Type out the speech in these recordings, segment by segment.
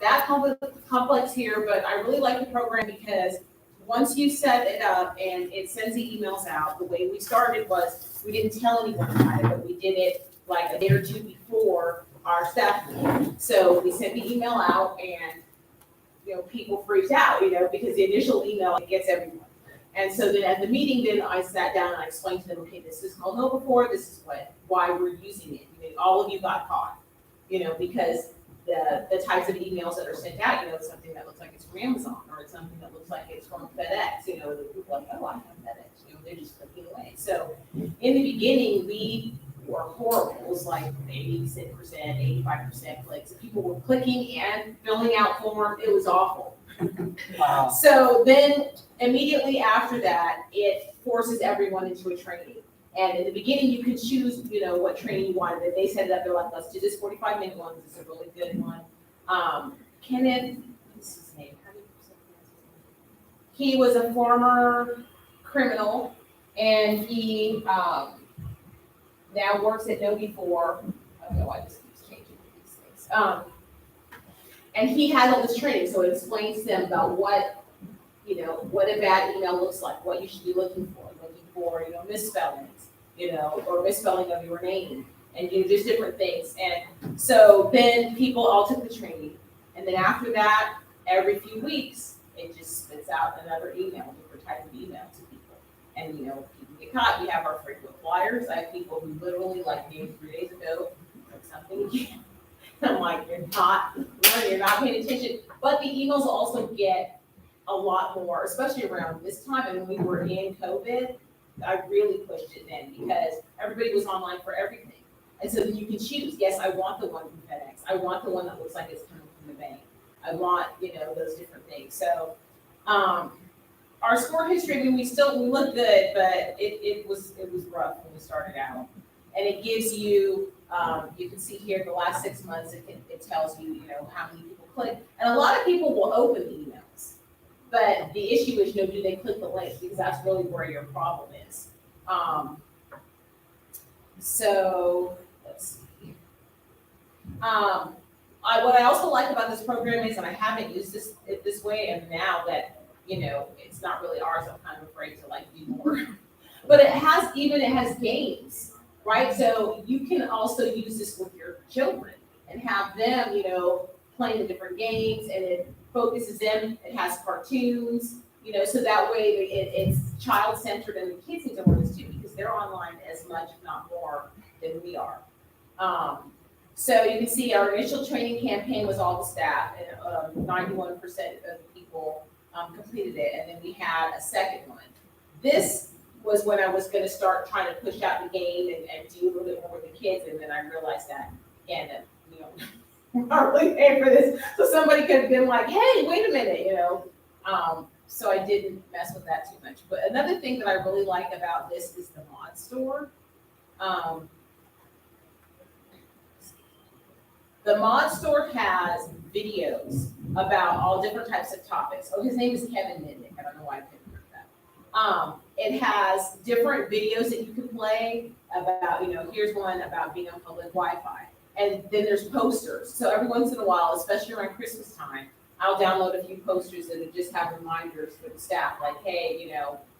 that complex here, but I really like the program because once you set it up and it sends the emails out, the way we started was we didn't tell anyone about it, but we did it like a day or two before our staff meeting. So we sent the email out and, people freaked out, because the initial email, it gets everyone. And so then at the meeting, then I sat down and I explained to them, okay, this is called KnowBe4, this is why we're using it. All of you got caught, because the types of emails that are sent out, it's something that looks like it's from Amazon or it's something that looks like it's from FedEx, the people are like, oh, I have FedEx, they're just clicking away. So in the beginning, we were horrible. It was like 86%, 85% clicks. People were clicking and filling out forms. It was awful. Wow. So then immediately after that, it forces everyone into a training. And in the beginning, you could choose, what training you wanted. And they set it up. They're like, let's do this 45-minute one. This is a really good one. Kenneth, what's his name? He was a former criminal, and he now works at KnowBe4. I don't know why this keeps changing these things. And he has all this training, so it explains to them about what a bad email looks like, what you should be looking for, misspellings, or misspelling of your name, and just different things. And so then people all took the training, and then after that, every few weeks, it just spits out another email, different type of email to people. And people get caught. We have our frequent flyers. I have people who literally, like maybe 3 days ago, took something again. I'm like, you're not learning, you're not paying attention. But the emails also get a lot more, especially around this time. And when we were in COVID, I really pushed it then because everybody was online for everything. And so then you can choose. Yes, I want the one from FedEx. I want the one that looks like it's coming from the bank. I want, those different things. So our score history, we look good, but it was rough when we started out. And it gives you, you can see here the last 6 months, it tells you, how many people click. And a lot of people will open emails. But the issue is, do they click the link? Because that's really where your problem is. So let's see. What I also like about this program is, and I haven't used it this way, and now that it's not really ours, I'm kind of afraid to do more. But it has games, right? So you can also use this with your children and have them, playing the different games, and it focuses them. It has cartoons, so that way it's child-centered, and the kids need to learn this too because they're online as much, if not more, than we are. So you can see our initial training campaign was all the staff, and 91% of the people completed it, and then we had a second one. This was when I was going to start trying to push out the game and do a little bit more with the kids, and then I realized that, again, that, we're not really paying for this. So somebody could have been like, hey, wait a minute, So I didn't mess with that too much. But another thing that I really like about this is the mod store. The mod store has videos about all different types of topics. Oh, his name is Kevin Mitnick. I don't know why I couldn't remember that. It has different videos that you can play about, here's one about being on public Wi-Fi. And then there's posters. So every once in a while, especially around Christmas time, I'll download a few posters that just have reminders for the staff, like, hey,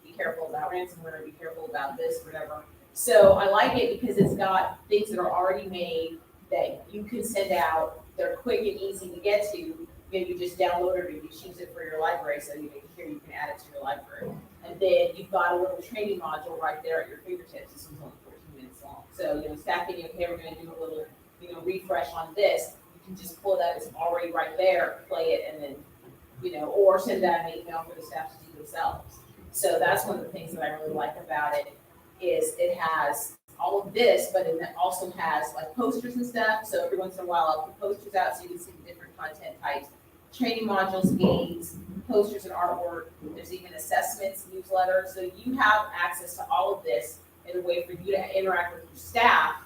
be careful about ransomware, be careful about this, whatever. So I like it because it's got things that are already made that you can send out. They're quick and easy to get to. Maybe you just download it or you choose it for your library. So you can add it to your library. And then you've got a little training module right there at your fingertips. This one's only 14 minutes long. So, staff thinking, okay, we're going to do a little, refresh on this. You can just pull that. It's already right there, play it, and then, or send out an email for the staff to do themselves. So that's one of the things that I really like about it is it has all of this, but it also has posters and stuff. So every once in a while I'll put posters out so you can see the different content types, training modules, games, posters and artwork. There's even assessments, newsletters. So you have access to all of this in a way for you to interact with your staff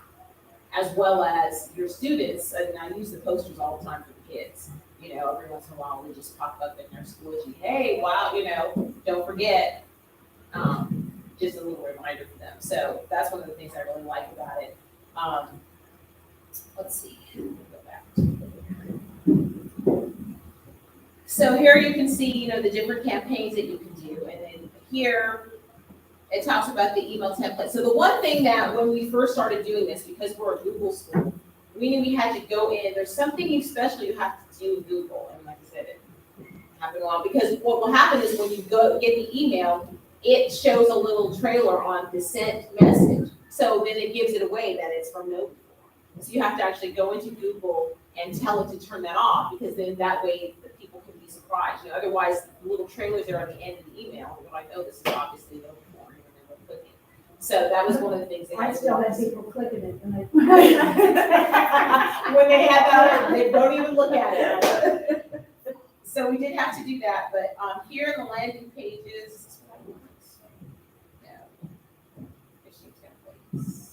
as well as your students. And I use the posters all the time for the kids. Every once in a while we just pop up in their Schoology. Hey, wow, don't forget. Just a little reminder for them. So that's one of the things I really like about it. Let's see. Go back. So here you can see, you know, the different campaigns that you can do. And then here, it talks about the email template. So the one thing that when we first started doing this, because we're a Google school, we knew we had to go in. There's something special you have to do with Google. And like I said, it happened a lot. Because what will happen is when you go get the email, it shows a little trailer on the sent message. So then it gives it away that it's from no. So you have to actually go into Google and tell it to turn that off, because then that way the people can be surprised. You know, otherwise, the little trailers are on the end of the email. They're like, oh, this is obviously no more, and then they'll click it. So that was one of the things. I still had people clicking it when when they had that, they don't even look at it. So we did have to do that, but here in the landing pages, fishing templates.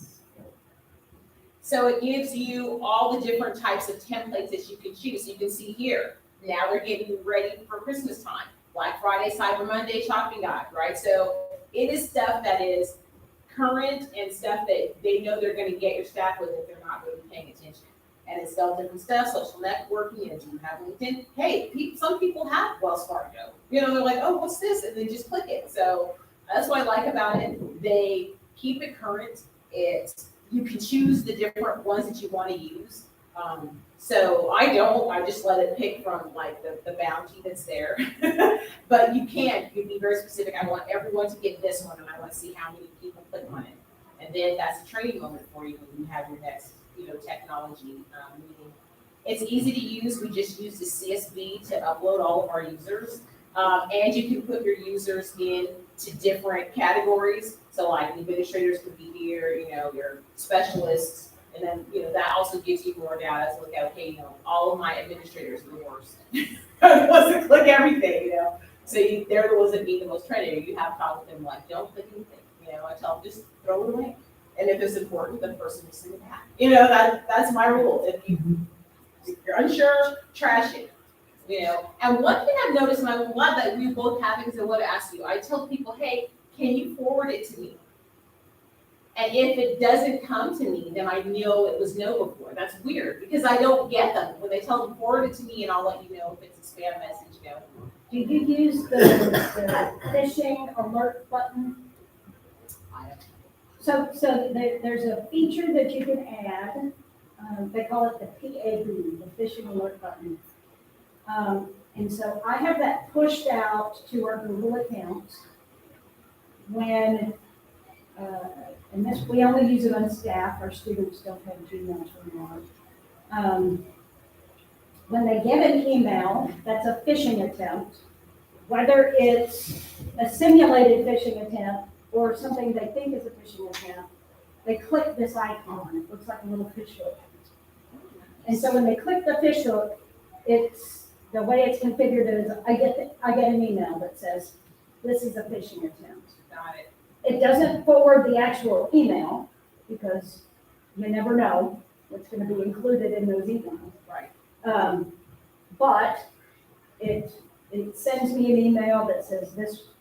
So it gives you all the different types of templates that you can choose. So you can see here, now we're getting ready for Christmas time, Black Friday, Cyber Monday shopping guide, right? So it is stuff that is current and stuff that they know they're going to get your staff with if they're not really paying attention. And it's all different stuff, social networking, and do you have LinkedIn? Hey, some people have Wells Fargo. You know, they're like, oh, what's this? And they just click it. So that's what I like about it. They keep it current. You can choose the different ones that you want to use. So I just let it pick from like the bounty that's there. But you can be very specific. I want everyone to get this one, and I want to see how many people click on it. And then that's a training moment for you when you have your next, technology meeting. It's easy to use. We just use the CSV to upload all of our users. And you can put your users in to different categories. So like administrators could be here, your specialists, and then, that also gives you more data to look at, okay, all of my administrators are the worst. I want to click everything, So they're the ones that need the most training. You have to talk with them like, don't click anything. I tell them just throw it away. And if it's important, the person will send it back. That's my rule. If you're unsure, trash it. And one thing I've noticed, and I'm glad that we both have it because I want to ask you, I tell people, hey, can you forward it to me? And if it doesn't come to me, then I know it was no before. That's weird because I don't get them. When they tell them forward it to me, and I'll let you know if it's a spam message. Do you use the phishing alert button? So there's a feature that you can add. They call it the PAB, the phishing alert button. And so I have that pushed out to our Google accounts when, and this, we only use it on staff, our students don't have Gmail anymore. When they get an email that's a phishing attempt, whether it's a simulated phishing attempt or something they think is a phishing attempt, they click this icon. It looks like a little fish hook. And so when they click the fish hook, it's the way it's configured is I get an email that says this is a phishing attempt. Got it. It doesn't forward the actual email because you never know what's going to be included in those emails. Right. But it sends me an email that says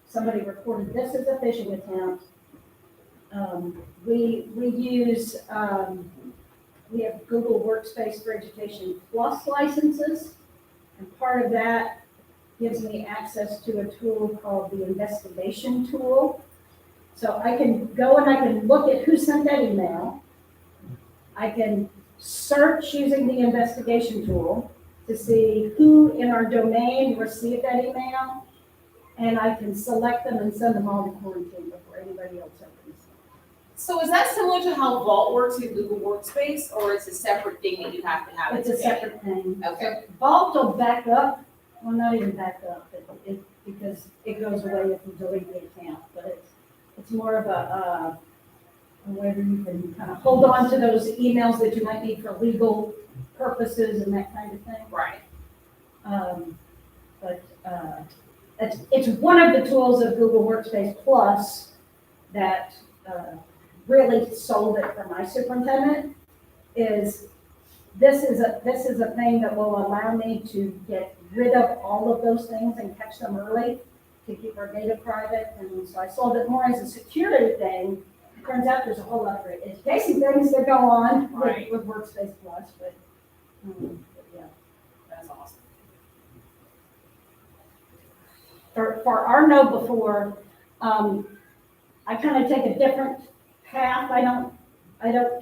somebody reported this as a phishing attempt. We use we have Google Workspace for Education Plus licenses, and part of that gives me access to a tool called the investigation tool. So I can go and I can look at who sent that email. I can search using the investigation tool to see who in our domain received that email, and I can select them and send them all to quarantine before anybody else opens them. So is that similar to how Vault works in Google Workspace, or it's a separate thing that you have to have? It's a separate thing. Okay. So Vault will back up, well, not even back up, because it goes away if you delete the account, but it's more of a way where you can kind of hold on to those emails that you might need for legal purposes and that kind of thing. Right. But it's one of the tools of Google Workspace Plus that really sold it for my superintendent. This is a thing that will allow me to get rid of all of those things and catch them early to keep our data private. And so I sold it more as a security thing. Turns out there's a whole lot of great education things that go on with Workspace Plus, but yeah. That's awesome. for our know before, I kind of take a different path. I don't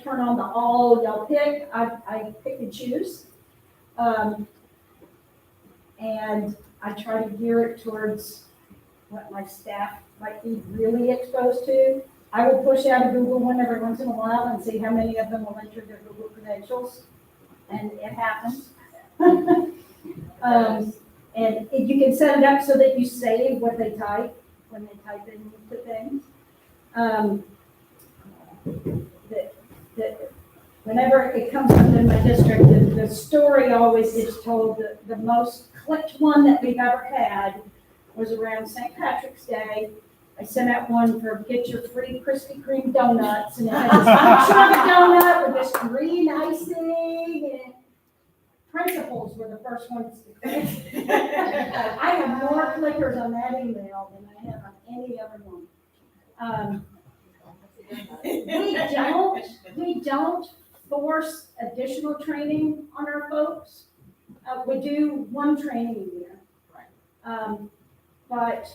turn on the all y'all pick. I pick and choose. And I try to gear it towards what my staff might be really exposed to. I will push out a Google one every once in a while and see how many of them will enter their Google credentials, and it happens. And you can set it up so that you save what they type when they type into things. Whenever it comes up in my district, the story always gets told that the most clicked one that we've ever had was around St. Patrick's Day. I sent out one for get your free Krispy Kreme donuts, and it had this picture of a donut with this green icing, and principals were the first ones to click. I have more clickers on that email than I have on any other one. We don't force additional training on our folks. We do one training a year. But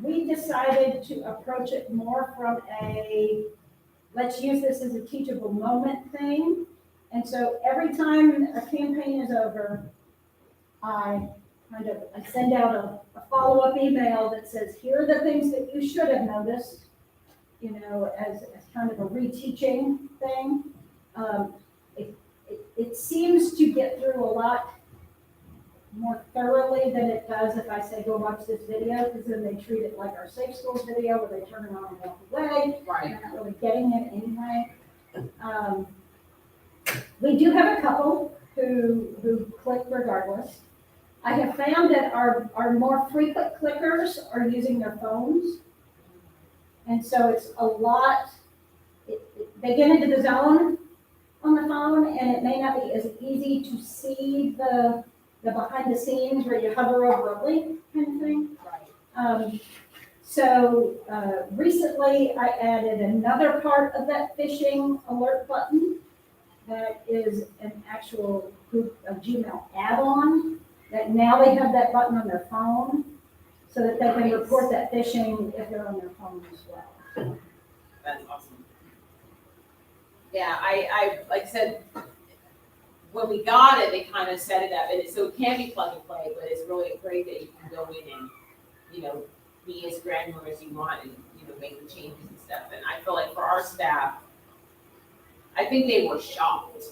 we decided to approach it more from a, let's use this as a teachable moment thing. And so every time a campaign is over, I send out a follow-up email that says, here are the things that you should have noticed, as kind of a reteaching thing. It seems to get through a lot more thoroughly than it does if I say, go watch this video, because then they treat it like our Safe Schools video where they turn it on and walk away. Right. They're not really getting it anyway. We do have a couple who click regardless. I have found that our more frequent clickers are using their phones. And so it's a lot, they get into the zone on the phone, and it may not be as easy to see the behind the scenes where you hover over a link kind of thing. Right. So recently I added another part of that phishing alert button that is an actual Gmail add-on, that now they have that button on their phone so that they can report that phishing if they're on their phone as well. That's awesome. Yeah, I like I said, when we got it, they kind of set it up, and so it can be plug and play, but it's really great that you can go in and, be as granular as you want and, make the changes and stuff. And I feel like for our staff, I think they were shocked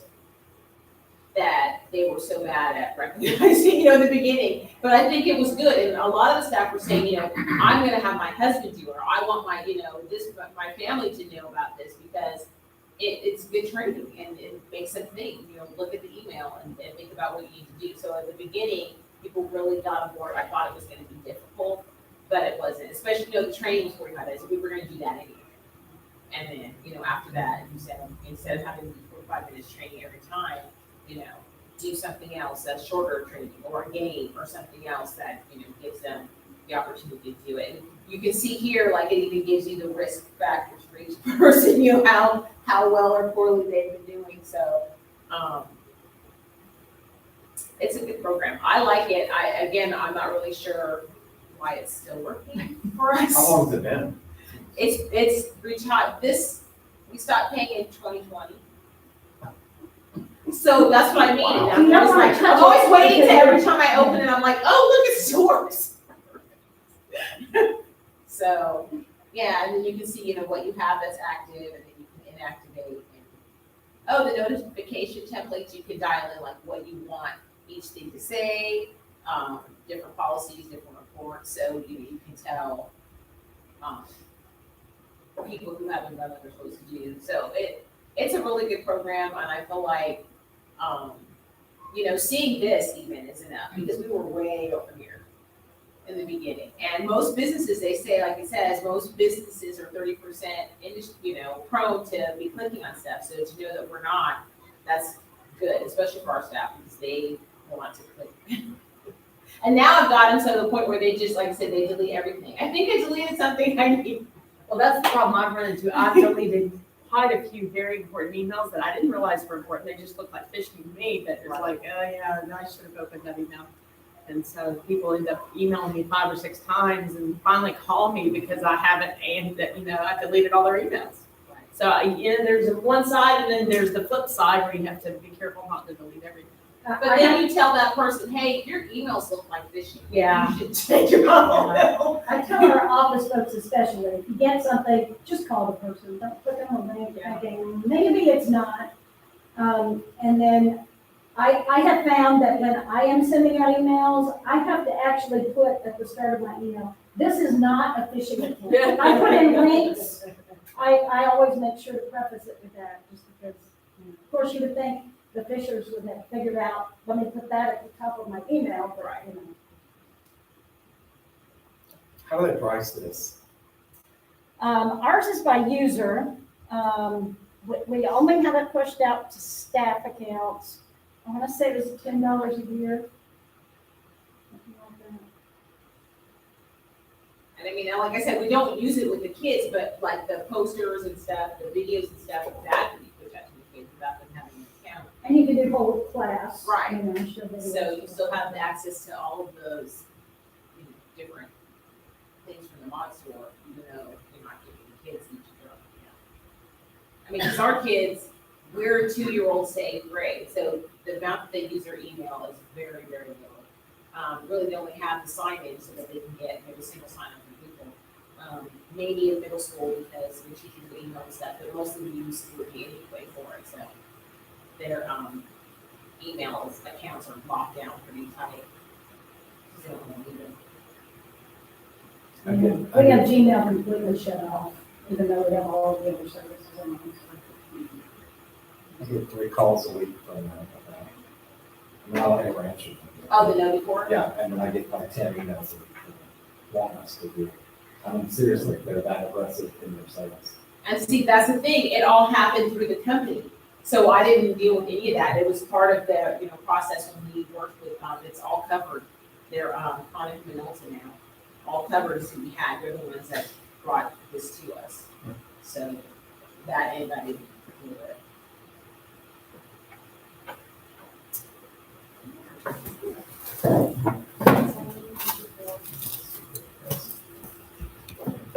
that they were so bad at recognizing, in the beginning. But I think it was good, and a lot of the staff were saying, I'm going to have my husband do it, or I want my, my family to know about this because it's good training and it makes them think, look at the email and think about what you need to do. So at the beginning, people really got on board. I thought it was going to be difficult, but it wasn't, especially, the training was 45 minutes. We were going to do that anyway. And then, after that, you said, instead of having 45 minutes training every time, do something else, a shorter training or a game or something else that, gives them the opportunity to do it. And you can see here, like it even gives you the risk factors for each person, how well or poorly they've been doing. So it's a good program. I like it. I'm not really sure why it's still working for us. How long has it been? It's retired. We stopped paying in 2020. So that's what I mean. Wow. I'm always waiting to every time I open it, I'm like, oh, look, it still works. So, yeah, and then you can see, what you have that's active, and then you can inactivate. And, the notification templates, you can dial in like what you want each thing to say, different policies, different reports, so you can tell people who haven't done what they're supposed to do. So it's a really good program, and I feel like, seeing this even is enough, because we were way over here in the beginning. And most businesses, they say, like it says, most businesses are 30% prone to be clicking on stuff. So to know that we're not, that's good, especially for our staff, because they want to click. And now I've gotten to the point where they just, like I said, they delete everything. I think I deleted something I need. Well, that's the problem I've run into. I've deleted quite a few very important emails that I didn't realize were important. They just looked like phishing to me, but it's like, oh yeah, no, I should have opened that email. And so people end up emailing me 5 or 6 times and finally call me because I haven't, and that, I deleted all their emails. So, there's one side and then there's the flip side where you have to be careful not to delete everything. But then you tell that person, hey, your emails look like this. Yeah. You should take your own. I tell our office folks especially, if you get something, just call the person, don't click on the link, thinking, maybe it's not. And then I have found that when I am sending out emails, I have to actually put at the start of my email, this is not a phishing attempt. I put in links, I always make sure to preface it with that, just because, of course, you would think the fishers would have figured out, let me put that at the top of my email, but, How do they price this? Ours is by user. We only have it pushed out to staff accounts. I want to say it was $10 a year. Something like that. And I mean, like I said, we don't use it with the kids, but like the posters and stuff, the videos and stuff, that can be pushed out to the kids without them having an account. And you can do whole class. Right. Show videos. So you still have the access to all of those, different things from the mod store, even though you're not giving the kids each their own account. I mean, because our kids, we're 2-year-olds to 8th grade, so the amount that they use their email is very, very little. Really, they only have the sign-in so that they can get maybe a single sign-up from people. Maybe in middle school because we teach you the email and stuff, but mostly we use Security anyway for it, so their emails, accounts are locked down pretty tight. So they don't want to leave them. We have Gmail completely shut off, even though we have all the other services on. I get 3 calls a week from them. And I'll ever answer them. Oh, the Noti board? Yeah, and then I get like 10 emails that want us to do. Seriously, they're that aggressive in their sales. And see, that's the thing, it all happened through the company. So I didn't deal with any of that. It was part of the, process when we worked with, it's all covered. They're, Conic Minolta now, all covered as we had. They're the ones that brought this to us. So that end, I didn't do it.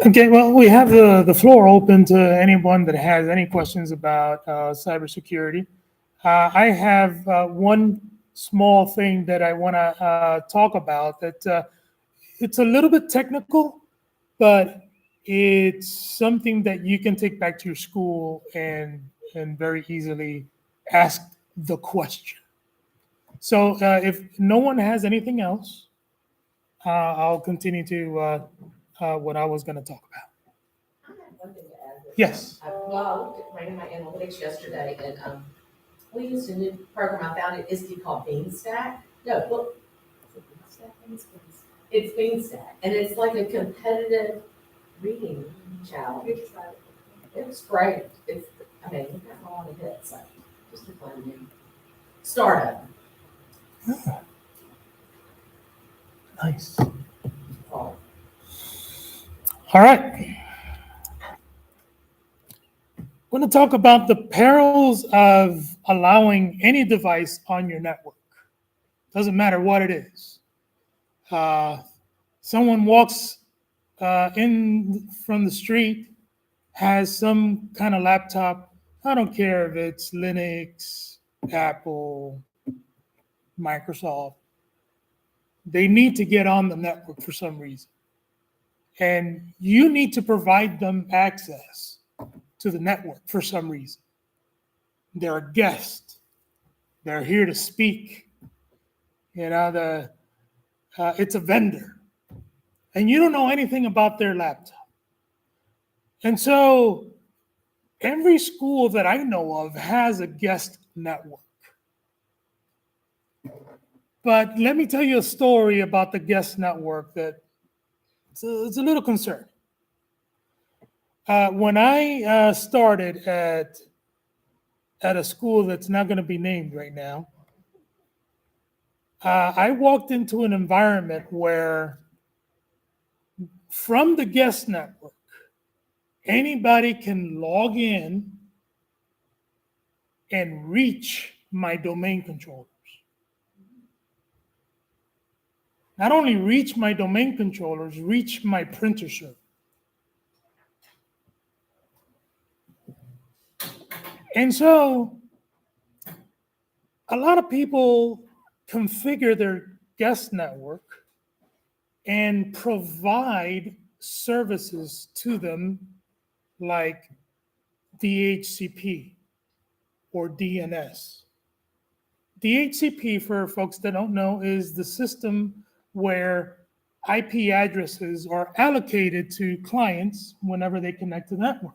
Okay, well, we have the floor open to anyone that has any questions about cybersecurity. I have one small thing that I want to talk about that it's a little bit technical, but it's something that you can take back to your school and very easily ask the question. So if no one has anything else, I'll continue to what I was going to talk about. I have one thing to add. Yes. I looked at ran my analytics yesterday, and we used a new program. I found it ISTE called Beanstack. No, look, is it Beanstack? It's Beanstack, and it's like a competitive reading challenge. It's great. We've gotten a lot of hits. So just a fun new startup. Nice. Oh. All right. I want to talk about the perils of allowing any device on your network. Doesn't matter what it is. Someone walks in from the street, has some kind of laptop. I don't care if it's Linux, Apple, Microsoft. They need to get on the network for some reason. And you need to provide them access to the network for some reason. They're a guest. They're here to speak. It's a vendor. And you don't know anything about their laptop. And so every school that I know of has a guest network. But let me tell you a story about the guest network that it's a little concerning. When I started at a school that's not going to be named right now, I walked into an environment where from the guest network, anybody can log in and reach my domain controllers. not only reach my domain controllers, reach my printer server. And so a lot of people configure their guest network and provide services to them like DHCP or DNS. DHCP, for folks that don't know, is the system where IP addresses are allocated to clients whenever they connect to the network.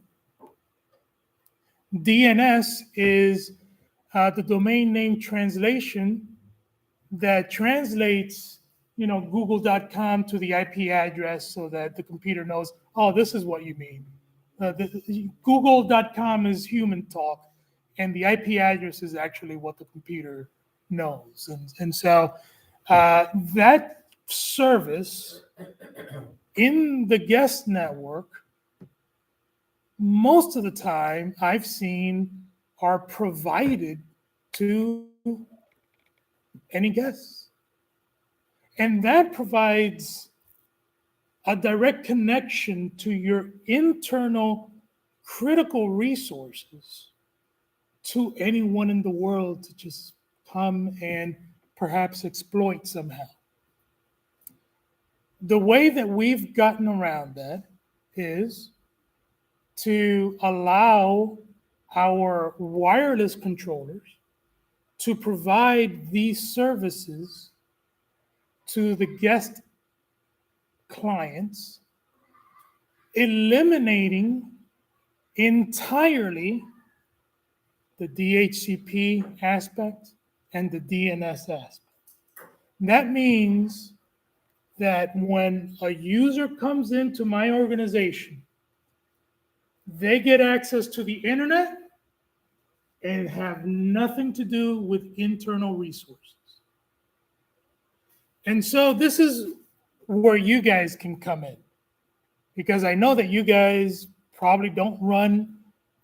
DNS is the domain name translation that translates, google.com to the IP address so that the computer knows, oh, this is what you mean. Google.com is human talk, and the IP address is actually what the computer knows. And so that service in the guest network, most of the time I've seen are provided to any guests. And that provides a direct connection to your internal critical resources to anyone in the world to just come and perhaps exploit somehow. The way that we've gotten around that is to allow our wireless controllers to provide these services to the guest clients, eliminating entirely the DHCP aspect and the DNS aspect. That means that when a user comes into my organization, they get access to the internet and have nothing to do with internal resources. And so this is where you guys can come in, because I know that you guys probably don't run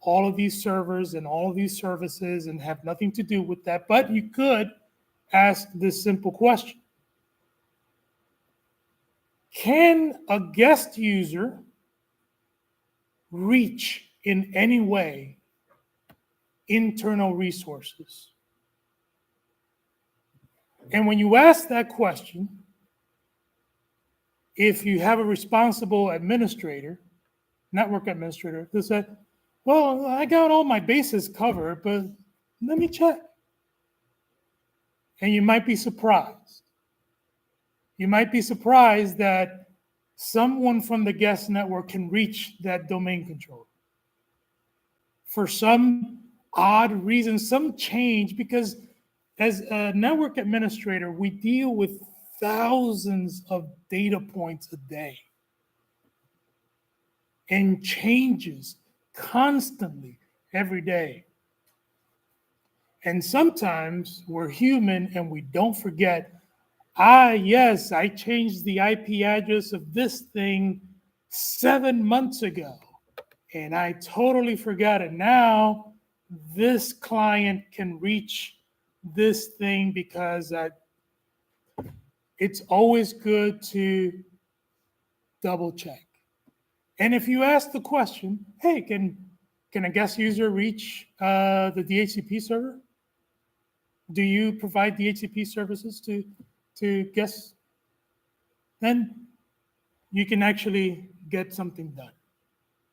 all of these servers and all of these services and have nothing to do with that, but you could ask this simple question. Can a guest user reach in any way internal resources? And when you ask that question, if you have a responsible administrator, network administrator, who said, well, I got all my bases covered, but let me check. And you might be surprised. You might be surprised that someone from the guest network can reach that domain controller for some odd reason, some change, because as a network administrator, we deal with thousands of data points a day and changes constantly every day. And sometimes we're human and we don't forget, yes, I changed the IP address of this thing 7 months ago, and I totally forgot it. Now this client can reach this thing because it's always good to double check. And if you ask the question, hey, can a guest user reach the DHCP server? Do you provide DHCP services to guests? Then you can actually get something done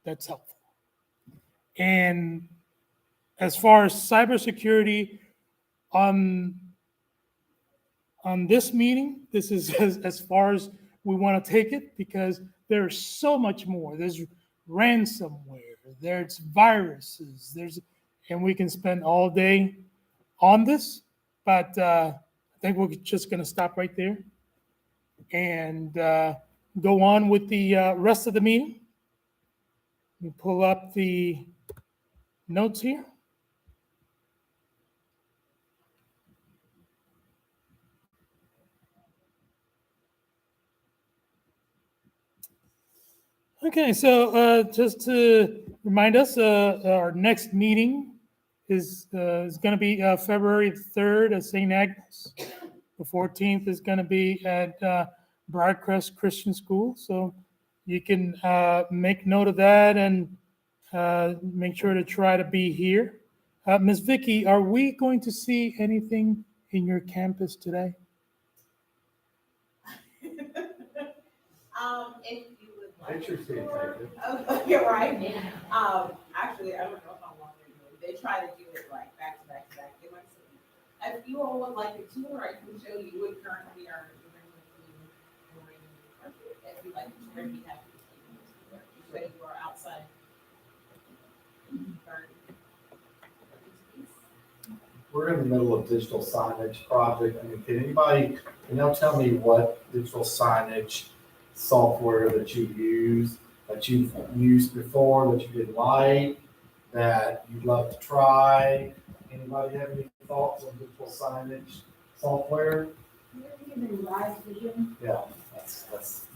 that's helpful. And as far as cybersecurity on this meeting, this is as far as we want to take it, because there's so much more. There's ransomware, there's viruses, and we can spend all day on this, but I think we're just going to stop right there and go on with the rest of the meeting. Let me pull up the notes here. Okay, so just to remind us, our next meeting is going to be February 3rd at St. Agnes. The 14th is going to be at Briarcrest Christian School. So you can make note of that and make sure to try to be here. Ms. Vicky, are we going to see anything in your campus today? If you would like. Pictures being taken. Oh, you're right. Actually, I don't know how long they're doing. They try to do it like back to back to back. They might say, if you all would like a tour, I can show you what currently are doing. If you'd like a tour, I'd be happy to take you to show you our outside. We're in the middle of digital signage project. I mean, can anybody, tell me what digital signage software that you use, that you've used before, that you didn't like, that you'd love to try? Anybody have any thoughts on digital signage software? Even Rise Vision, Yeah,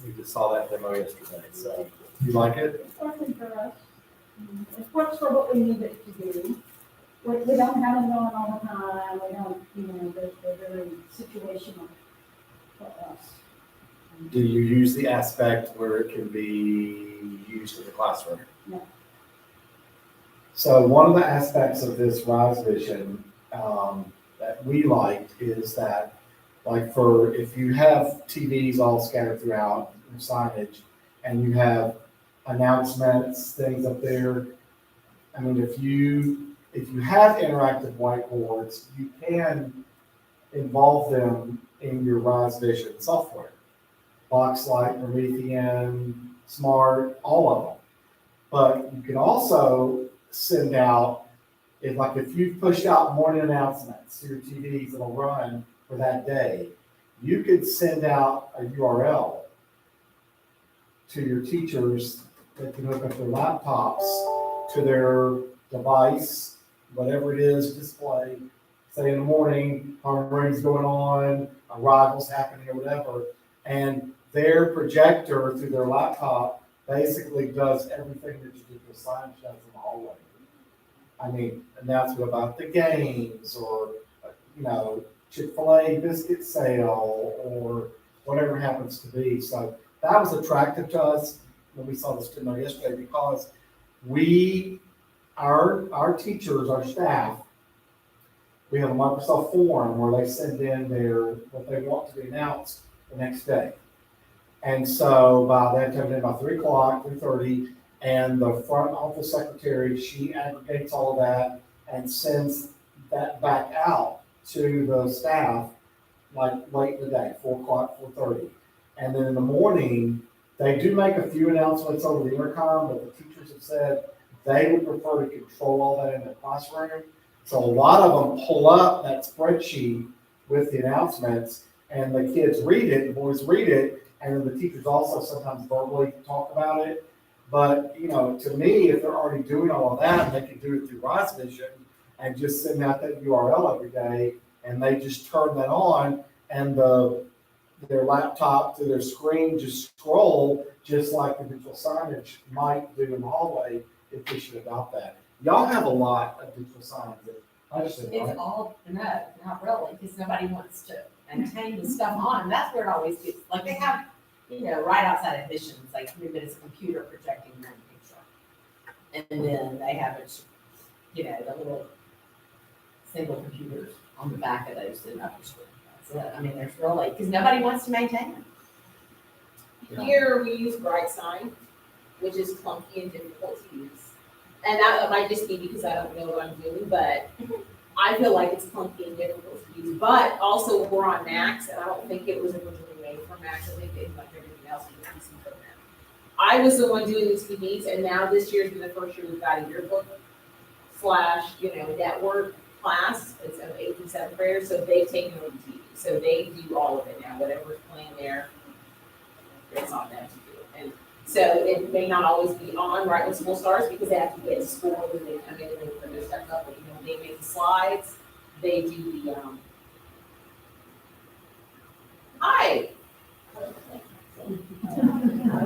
we just saw that demo yesterday, so you like it? it's working for us. It works for what we need it to do. We don't have them going all the time, we don't, they're very situational for us. Do you use the aspect where it can be used in the classroom? No. So one of the aspects of this Rise Vision that we liked is that, like, for if you have TVs all scattered throughout your signage and you have announcements, things up there, I mean, if you have interactive whiteboards, you can involve them in your Rise Vision software. Boxlight, Promethean, Smart, all of them. But you can also send out, if you've pushed out morning announcements to your TVs that'll run for that day, you could send out a URL to your teachers that can hook up their laptops to their device, whatever it is, display. Say in the morning, harmony's going on, arrivals happening or whatever, and their projector through their laptop basically does everything that you do with signage does in the hallway. I mean, announcement about the games or, Chick-fil-A biscuit sale or whatever it happens to be. So that was attractive to us when we saw this demo yesterday because our teachers, our staff, we have a Microsoft form where they send in what they want to be announced the next day. And so by that time, by 3:30, and the front office secretary, she aggregates all of that and sends that back out to the staff, like late in the day, 4:30. And then in the morning, they do make a few announcements over the intercom, but the teachers have said they would prefer to control all that in the classroom. So a lot of them pull up that spreadsheet with the announcements and the kids read it, the boys read it, and then the teachers also sometimes verbally talk about it. But, to me, if they're already doing all of that, they can do it through Rise Vision and just send out that URL every day, and they just turn that on, and their laptop to their screen just scroll, just like the digital signage might do in the hallway if we should adopt that. Y'all have a lot of digital signs that I just didn't It's like. all, no, not really, because nobody wants to maintain the stuff on, and that's where it always gets, like, they have, right outside admissions, like, it's a computer projecting their picture. And then they have it, the little single computers on the back of those in upper school. That's it. I mean, there's really, because nobody wants to maintain it. Here, we use BrightSign, which is clunky and difficult to use. And that might just be because I don't know what I'm doing, but I feel like it's clunky and difficult to use. But also, we're on Macs, and I don't think it was originally made for Macs. I think it's like everything else was a PC program. I was the one doing the TVs, and now this year's been the first year we've got a yearbook / network class. It's an 8th and 7th graders, so they've taken over the TV. So they do all of it now. Whatever's playing there, it's on them to do it. And so it may not always be on right when school starts because they have to get to school and they come in and they put their stuff up. But they make the slides, they do the hi.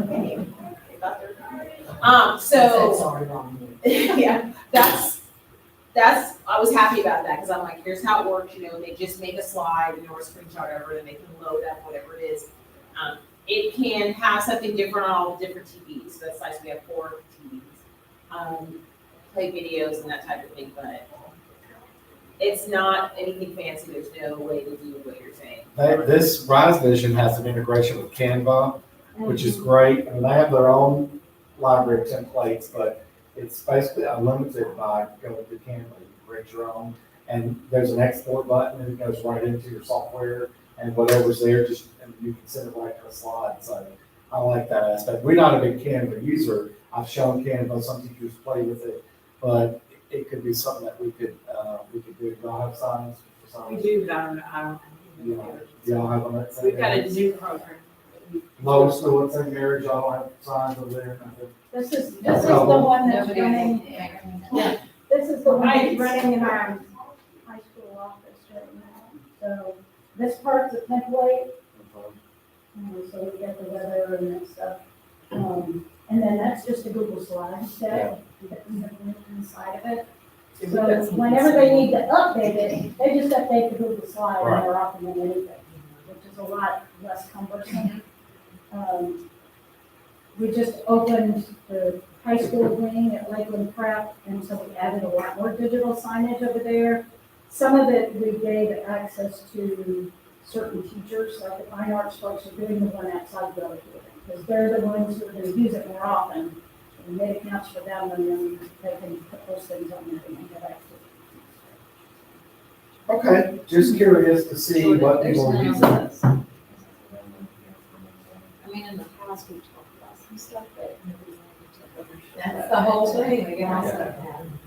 Okay. So Sorry, wrong. yeah, that's I was happy about that, because I'm like, here's how it works, they just make a slide, or a screenshot over, and they can load up whatever it is. It can have something different on all the different TVs, so that's nice, we have 4 TVs. Play videos and that type of thing, but it's not anything fancy, there's no way to do what you're saying. This Rise Vision has an integration with Canva, which is great. I mean, they have their own library of templates, but it's basically unlimited by going to Canva. You can create your own, and there's an export button, and it goes right into your software, and whatever's there, and you can send it right to a slide. So I like that aspect. We're not a big Canva user. I've shown Canva, some teachers play with it, but it could be something that we could do. Y'all have signs for We signs? do, but I don't. Y'all have them at St. We've got a Mary's? new program. Low school at St. Mary's, y'all have signs over there? This is the one that's Nobody- running, this is the one that's running in our high school office right now. So this part's a template, so we get the weather and that stuff. And then that's just a Google slide set, that's inside of it. So whenever they need to update it, they just update the Google slide and they're off and then anything, which is a lot less cumbersome. We just opened the high school wing at Lakeland Prep, and so we added a lot more digital signage over there. Some of it we gave access to certain teachers, like the fine arts folks are doing the one outside the auditorium, because they're the ones who are gonna use it more often. And it accounts for them, and then they can put those things on there and have access. Okay, just curious to see what people are using. I mean, in the past, we talked about some stuff, but nobody wanted to take over. That's the whole thing, we got stuff down.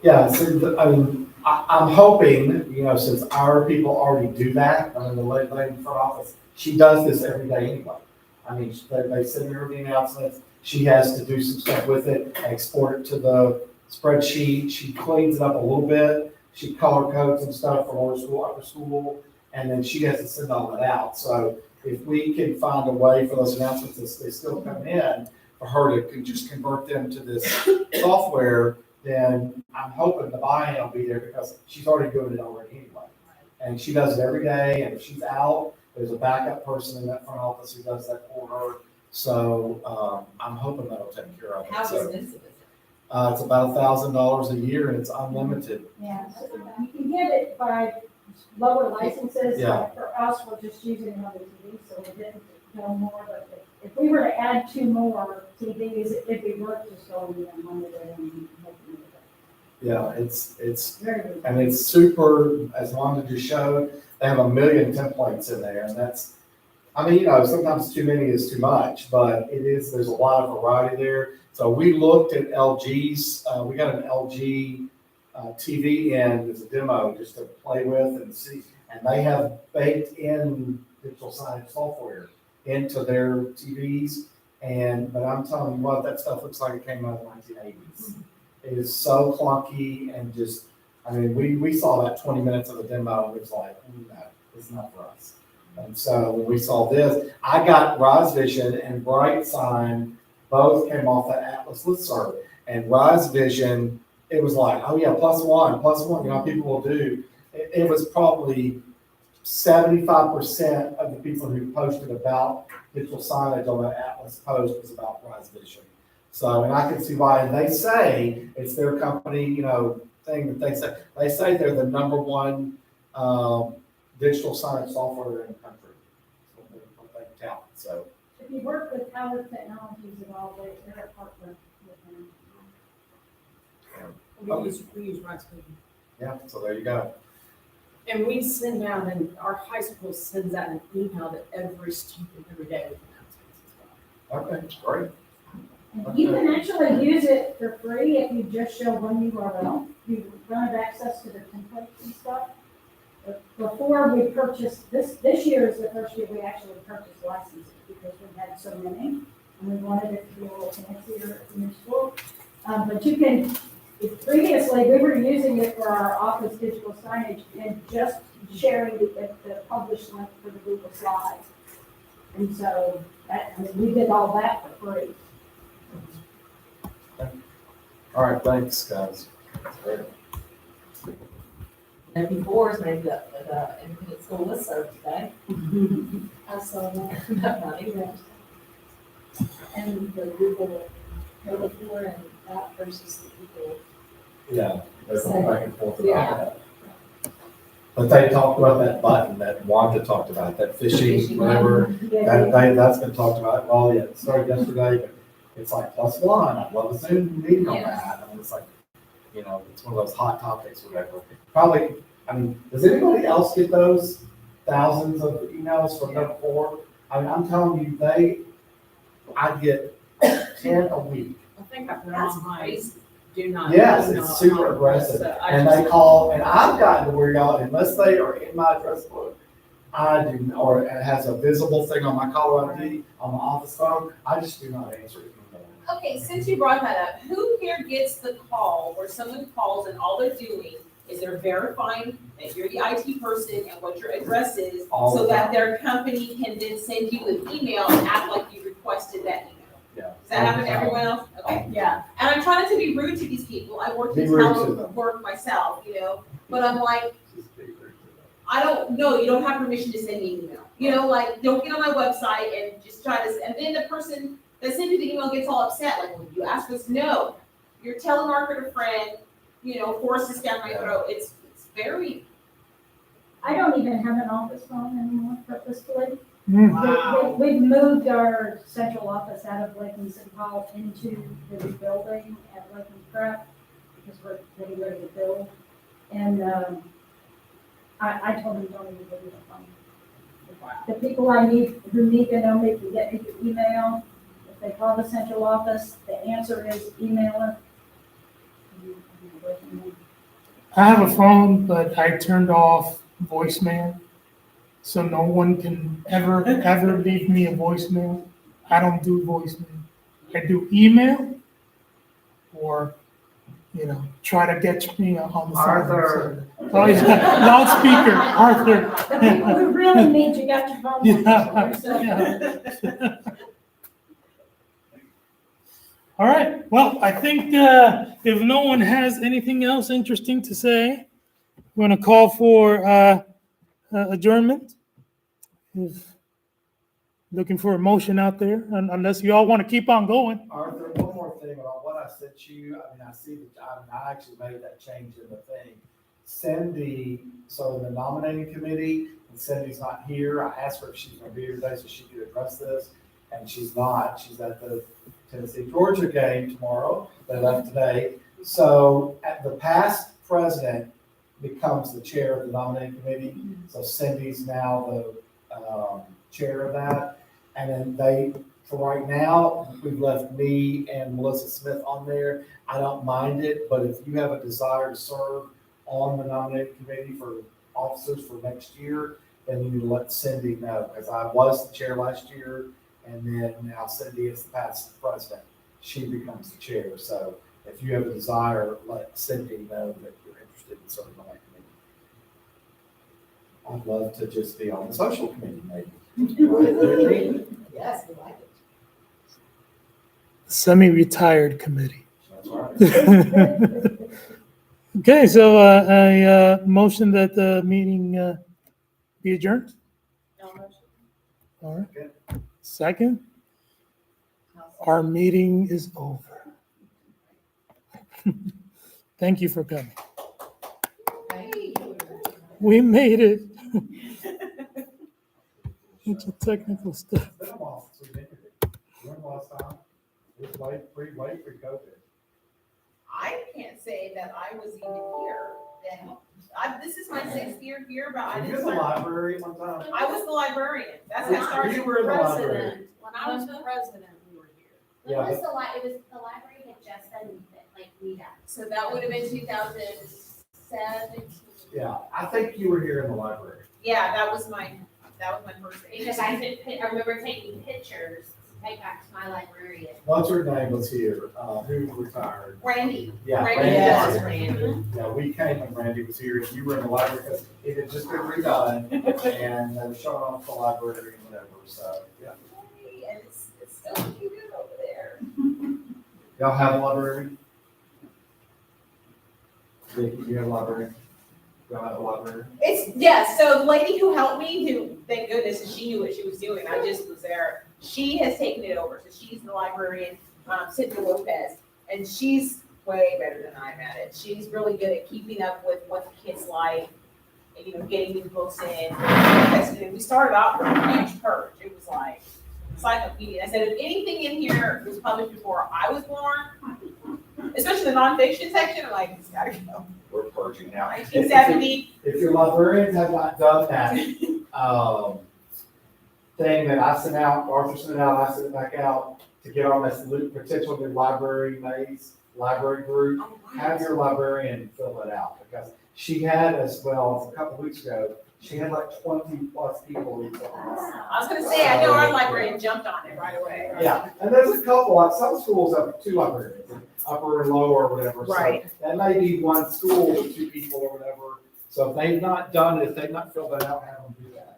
Yeah, so, I mean, I'm hoping, since our people already do that, I mean, the lady in front office, she does this every day anyway. I mean, they send her the announcements, she has to do some stuff with it, export it to the spreadsheet, she cleans it up a little bit, she color codes and stuff for lower school, upper school, and then she has to send all that out. So if we can find a way for those announcements, as they still come in, for her to just convert them to this software, then I'm hoping the buy-in will be there, because she's already doing it already anyway. And she does it every day, and if she's out, there's a backup person in that front office who does that for her. So, I'm hoping that'll take care of it. How So, expensive is it? it's about $1,000 a year, and it's unlimited. Yeah, so you can get it by lower licenses. Yeah. Like for us, we're just using it on the TV, so we didn't go more, but if we were to add 2 more TVs, it'd be worth just going in one of them and making it. Yeah, it's, Very good. and it's super, as Wanda just showed, they have 1 million templates in there, and that's, I mean, sometimes too many is too much, but there's a lot of variety there. So we looked at LG's, we got an LG TV in as a demo just to play with and see, and they have baked in digital signage software into their TVs, but I'm telling you what, that stuff looks like it came out of the 1980s. It is so clunky and just, I mean, we saw that 20 minutes of the demo, and it was like, no, it's not for us. And so when we saw this, I got Rise Vision and Bright Sign, both came off that Atlas listserv. And Rise Vision, it was like, oh yeah, +1, people will do. It was probably 75% of the people who posted about digital signage on that Atlas post was about Rise Vision. So, and I can see why, and they say it's their company, thing that they say they're the #1 digital signage software in the country. That's what they tout. So, If you work with Howard Technologies at all, they're a partner with them. We use Rightspeed. yeah, so there you go. And we send out, and our high school sends out an email to every student every day with announcements as well. Okay, great. And you can actually use it for free if you just show one URL. You don't have access to the templates and stuff. But before we purchased, this year is the first year we actually purchased licenses because we had so many. And we wanted it to be a little fancier in your school. But you can, previously, we were using it for our office digital signage and just sharing the published link for the Google Slides. And so we did all that for free. All right, thanks, guys. That's great. before, maybe the independent school listserv today. I saw that. Not even. And the Google, before and that versus the Google. Yeah, they're going back and forth Yeah. about that. But they talked about that button that Wanda talked about, that phishing, whatever, that's been talked about. Well, yeah, it started yesterday, but it's like +1. I'd love a Zoom meeting on that. And it's like, you know, it's one of those hot topics or whatever. Probably, I mean, does anybody else get those thousands of emails from them before? I mean, I'm telling you, I get 10 a week. I think I put That's on my crazy. do not. Yes, do not- it's super aggressive. So I And just- they call, and I've gotten to where y'all, unless they are in my address book, I do, or it has a visible thing on my caller ID on my office phone, I just do not answer it anymore. Okay, since you brought that up, who here gets the call where someone calls and all they're doing is they're verifying that you're the IT person and what your address is, All so the that time. their company can then send you an email and act like you requested that email? Yeah. Does that happen to everyone else? Okay. Yeah, And I'm trying not to be rude to these people. I work Be in rude to them. telework myself, but I'm like, I don't know, you don't have permission to send me an email. Like, don't get on my website and just try to, and then the person that sent you the email gets all upset, like, well, you asked us, no. Your telemarketer friend, forced this down my throat. It's very, I don't even have an office phone anymore purposefully. Hmm. We've moved our central office out of Lakeland City Hall into the new building at Lakeland Prep because we're getting ready to build. And I told them don't even give me the phone. The people who need to know me can get me through email. If they call the central office, the answer is emailer. I have a phone, but I turned off voicemail, so no one can ever leave me a voicemail. I don't do voicemail. I do email, or try to get me on the phone. Arthur. Oh yeah, loudspeaker, Arthur. The people who really need you got your phone. Yeah, So- yeah. All right, well, I think if no one has anything else interesting to say, we're going to call for adjournment. If- Looking for a motion out there, unless you all want to keep on going. Arthur, one more thing about what I sent you. I mean, I see that I actually made that change in the thing. So in the nominating committee, and Cindy's not here. I asked her if she's going to be here today so she could address this, and she's not. She's at the Tennessee-Georgia game tomorrow. They left today. So at the past president becomes the chair of the nominating committee. So Cindy's now the chair of that. And then for right now, we've left me and Melissa Smith on there. I don't mind it, but if you have a desire to serve on the nominating committee for officers for next year, then you need to let Cindy know, because I was the chair last year, and then now Cindy is the past president. She becomes the chair. So if you have a desire, let Cindy know that you're interested in serving on that committee. I'd love to just be on the social committee, maybe. Yes, we like it. Semi-retired committee. That's right. Okay, so a motion that the meeting be adjourned. All right. Second, our meeting is over. Thank you for coming. We made it. Into technical stuff. It's been a while since we've been here. When was last time? It was way pre-COVID. I can't say that I was even here then. This is my 6th year here, but I Were you didn't in the start. library one time? I was the librarian. That's how I started. You were in the library. president, when I was the president, we were here. Yeah, It was the library had just been, redone. So that would have been 2017. Yeah, I think you were here in the library. Yeah, that was my first day. Because I remember taking pictures to take back to my librarian. What's her name was here, who retired? Randy. Yeah, Randy Randy Yes, was here. Randy. Yeah, we came when Randy was here, and you were in the library because it had just been redone, and they were showing off the library and whatever, so, yeah. And it's still looking good over there. Y'all have a library? Vicky, you have a library? Y'all have a library? It's, yes, so the lady who helped me, who, thank goodness, she knew what she was doing, I just was there. She has taken it over, so she's the librarian, Cynthia Lopez, and she's way better than I'm at it. She's really good at keeping up with what the kids like, and, you know, getting these books in. And we started off with a huge purge, it was like encyclopedia. I said, if anything in here was published before I was born, especially the nonfiction section, I'm like, it's gotta go. We're purging now. 1970, If your librarians have not done that, thing that I sent out, Arthur sent it out, I sent it back out to get on this potential new library maze, library group, have your librarian fill it out, because she had, as well as a couple weeks ago, she had like 20+ people read it. I was gonna say, I know our librarian jumped on it right away. Yeah, and there's a couple, like some schools have 2 librarians, upper and lower or whatever. so Right. That may be one school with 2 people or whatever. So if they've not done it, if they've not filled that out, have them do that.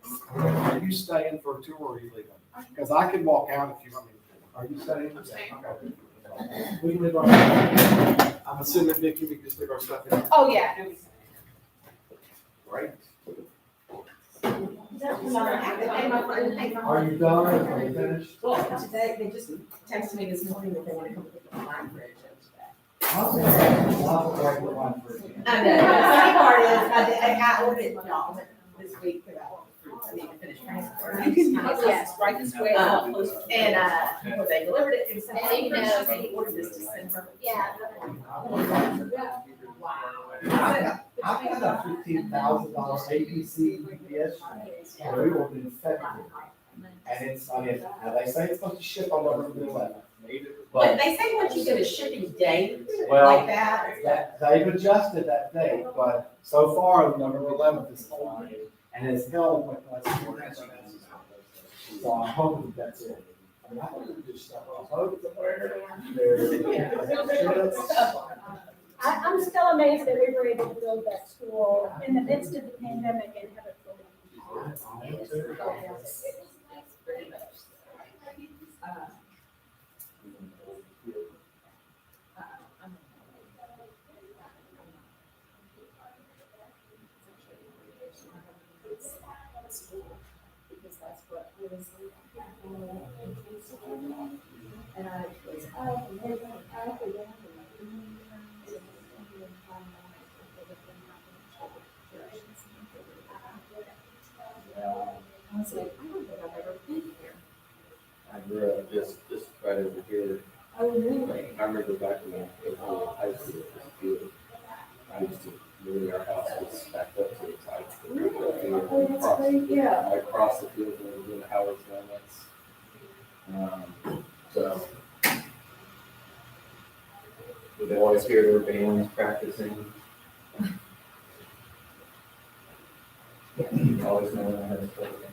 Are you staying for a tour or are you leaving? Because I can walk out if you want me to. Are you staying? I'm staying. Okay. We can leave our, I'm assuming Vicki, we can just leave our stuff in. Oh, yeah. Great. Hey, Are you done? Are you finished? Well, today, they just texted me this morning that they want to come pick up the wine fridge today. I'll write the one for you. I know, the funny part is, I ordered it this week, because I need to finish transport. Yes, right this way. And, well, they delivered it, and so, you know, they ordered this December. Yeah. I've got a $15,000 ABC UPS that we ordered in February. And it's, I mean, now they say it's supposed to ship on November 11th. But But they say once you get a shipping date Well, like that, they've adjusted that date, but so far, November 11th is fine. And it's held with us. So I'm hoping that's it. I mean, I hope we just stuff on boat somewhere. I'm still amazed that we were able to build that school in the midst of the pandemic and have it fully. Because that's what was. And I was up and then up and down. I was like, I don't think I've ever been here. I grew up just right over here. Oh, really? I remember back in the whole high school field. I used to, really, our house was backed up to the side. Oh, that's great, yeah. Right across the field when we were doing the Howard's Donuts. So. We'd always hear their bands practicing. Always knowing I had a program.